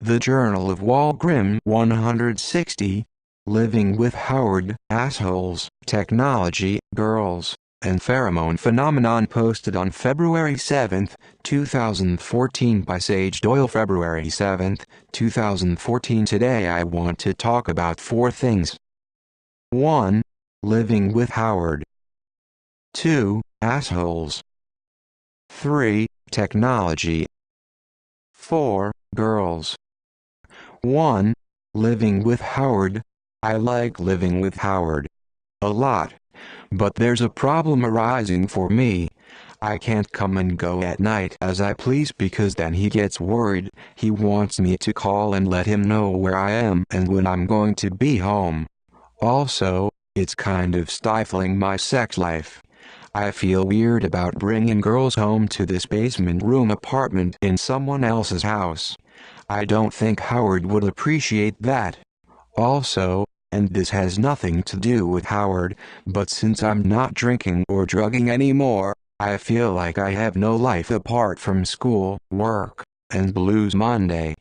The Journal of Wall Grimm 160, Living with Howard, Assholes, Technology, Girls, and Pheromone Phenomenon, posted on February 7, 2014 by Sage Doyle. February 7, 2014. Today I want to talk about 4 things. 1. Living with Howard. 2. Assholes. 3. Technology. 4. Girls. 1. Living with Howard. I like living with Howard a lot, but there's a problem arising for me. I can't come and go at night as I please because then he gets worried. He wants me to call and let him know where I am and when I'm going to be home. Also, it's kind of stifling my sex life. I feel weird about bringing girls home to this basement room apartment in someone else's house. I don't think Howard would appreciate that. Also, and this has nothing to do with Howard, but since I'm not drinking or drugging anymore, I feel like I have no life apart from school, work, and Blues Monday.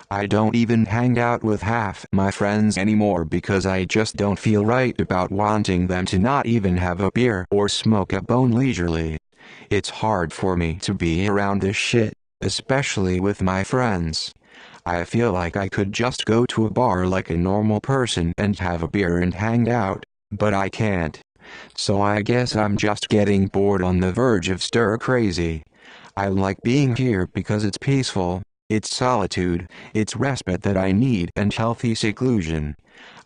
I don't even hang out with half my friends anymore because I just don't feel right about wanting them to not even have a beer or smoke a bone leisurely. It's hard for me to be around this shit, especially with my friends. I feel like I could just go to a bar like a normal person and have a beer and hang out, but I can't. So I guess I'm just getting bored on the verge of stir crazy. I like being here because it's peaceful, it's solitude, it's respite that I need, and healthy seclusion.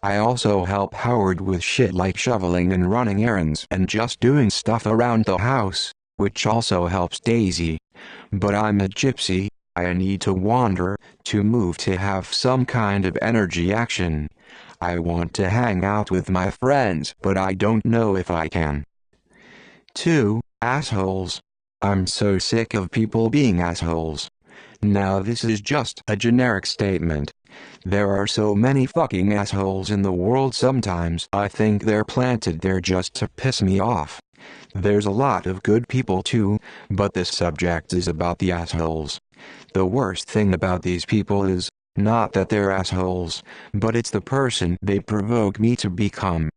I also help Howard with shit like shoveling and running errands and just doing stuff around the house, which also helps Daisy. But I'm a gypsy. I need to wander, to move, to have some kind of energy action. I want to hang out with my friends, but I don't know if I can. 2. Assholes. I'm so sick of people being assholes. Now this is just a generic statement. There are so many fucking assholes in the world. Sometimes I think they're planted there just to piss me off. There's a lot of good people too, but this subject is about the assholes. The worst thing about these people is, not that they're assholes, but it's the person they provoke me to become.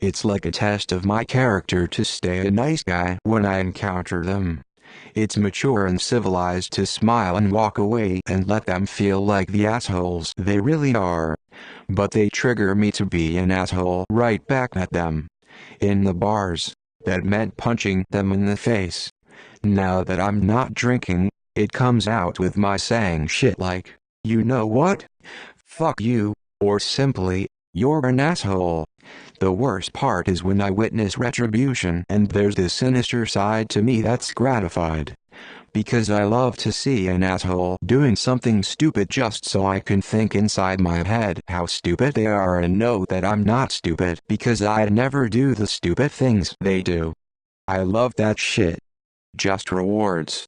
It's like a test of my character to stay a nice guy when I encounter them. It's mature and civilized to smile and walk away and let them feel like the assholes they really are. But they trigger me to be an asshole right back at them. In the bars, that meant punching them in the face. Now that I'm not drinking, it comes out with my saying shit like, "You know what? Fuck you," or simply, "You're an asshole." The worst part is when I witness retribution and there's this sinister side to me that's gratified. Because I love to see an asshole doing something stupid just so I can think inside my head how stupid they are and know that I'm not stupid because I never do the stupid things they do. I love that shit. Just rewards.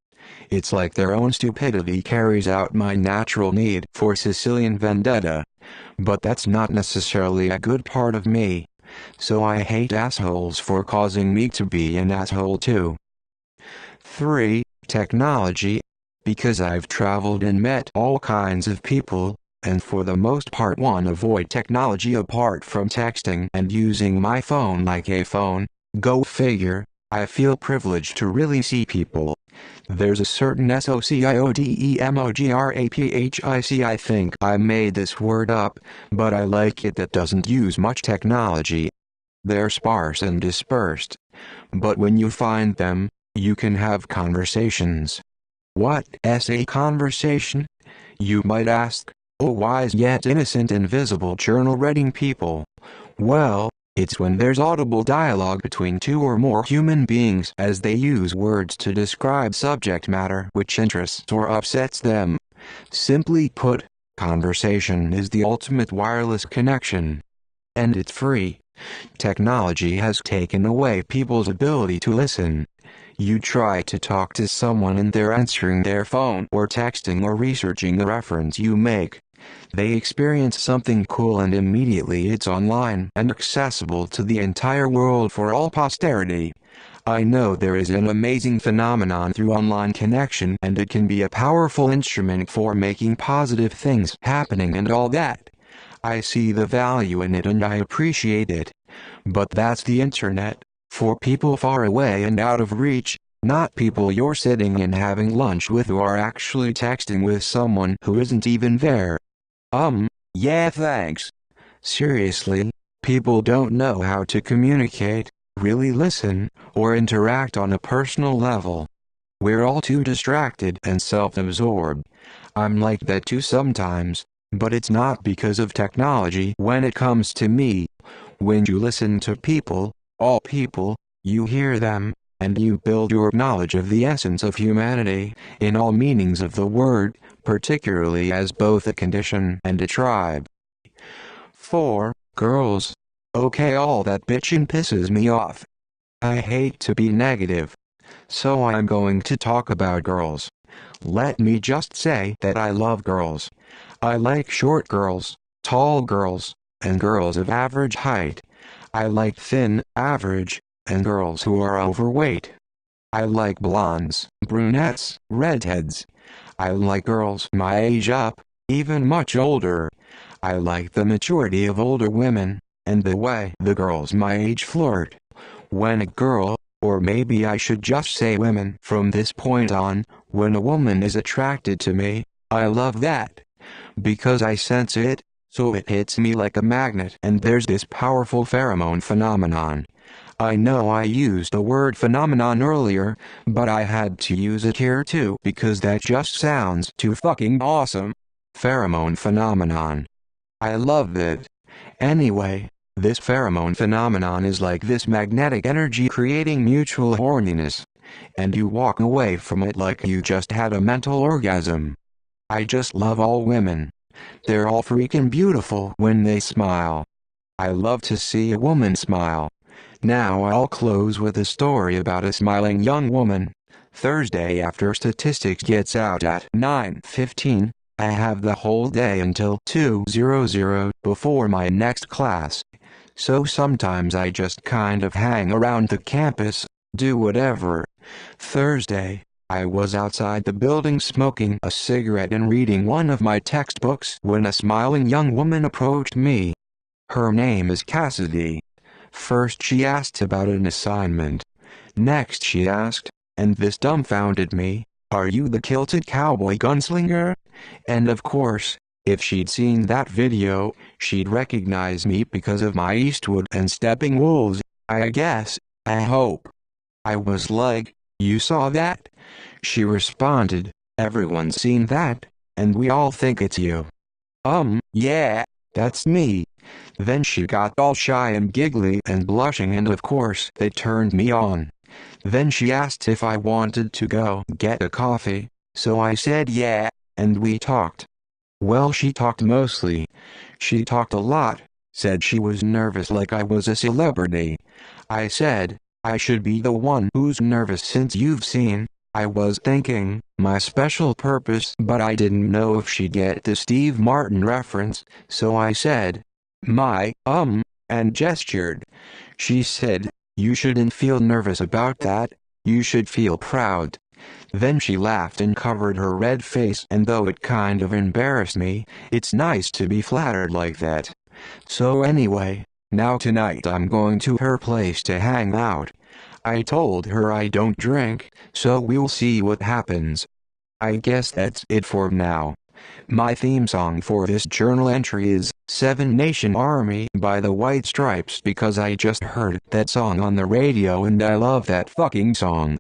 It's like their own stupidity carries out my natural need for Sicilian vendetta. But that's not necessarily a good part of me. So I hate assholes for causing me to be an asshole too. 3. Technology. Because I've traveled and met all kinds of people, and for the most part avoid technology apart from texting and using my phone like a phone. Go figure. I feel privileged to really see people. There's a certain sociodemographic. I think I made this word up, but I like it, that doesn't use much technology. They're sparse and dispersed. But when you find them, you can have conversations. What is a conversation? You might ask, oh wise yet innocent invisible journal-reading people. Well, it's when there's audible dialogue between 2 or more human beings as they use words to describe subject matter which interests or upsets them. Simply put, conversation is the ultimate wireless connection. And it's free. Technology has taken away people's ability to listen. You try to talk to someone and they're answering their phone or texting or researching the reference you make. They experience something cool and immediately it's online and accessible to the entire world for all posterity. I know there is an amazing phenomenon through online connection and it can be a powerful instrument for making positive things happening and all that. I see the value in it and I appreciate it. But that's the internet, for people far away and out of reach, not people you're sitting and having lunch with who are actually texting with someone who isn't even there. Yeah, thanks. Seriously, people don't know how to communicate, really listen, or interact on a personal level. We're all too distracted and self-absorbed. I'm like that too sometimes, but it's not because of technology when it comes to me. When you listen to people, all people, you hear them, and you build your knowledge of the essence of humanity, in all meanings of the word, particularly as both a condition and a tribe. 4. Girls. Okay, all that bitching pisses me off. I hate to be negative, so I'm going to talk about girls. Let me just say that I love girls. I like short girls, tall girls, and girls of average height. I like thin, average, and girls who are overweight. I like blondes, brunettes, redheads. I like girls my age up, even much older. I like the maturity of older women, and the way the girls my age flirt. When a girl, or maybe I should just say women from this point on, when a woman is attracted to me, I love that. Because I sense it, so it hits me like a magnet and there's this powerful pheromone phenomenon. I know I used the word phenomenon earlier, but I had to use it here too because that just sounds too fucking awesome. Pheromone phenomenon. I love it. Anyway, this pheromone phenomenon is like this magnetic energy creating mutual horniness. And you walk away from it like you just had a mental orgasm. I just love all women. They're all freaking beautiful when they smile. I love to see a woman smile. Now I'll close with a story about a smiling young woman. Thursday after statistics gets out at 9:15, I have the whole day until 2:00 before my next class. So sometimes I just kind of hang around the campus, do whatever. Thursday, I was outside the building smoking a cigarette and reading one of my textbooks when a smiling young woman approached me. Her name is Cassidy. First she asked about an assignment. Next she asked, and this dumbfounded me, "Are you the kilted cowboy gunslinger?" And of course, if she'd seen that video, she'd recognize me because of my Eastwood and Stepping Wolves, I guess, I hope. I was like, "You saw that?" She responded, "Everyone's seen that, and we all think it's you." Yeah, that's me. Then she got all shy and giggly and blushing and of course they turned me on. Then she asked if I wanted to go get a coffee, so I said yeah, and we talked. Well, she talked mostly. She talked a lot, said she was nervous like I was a celebrity. I said, I should be the one who's nervous since you've seen. I was thinking, my special purpose, but I didn't know if she'd get the Steve Martin reference, so I said, and gestured. She said, "You shouldn't feel nervous about that, you should feel proud." Then she laughed and covered her red face, and though it kind of embarrassed me, it's nice to be flattered like that. So anyway, now tonight I'm going to her place to hang out. I told her I don't drink, so we'll see what happens. I guess that's it for now. My theme song for this journal entry is Seven Nation Army by the White Stripes because I just heard that song on the radio and I love that fucking song.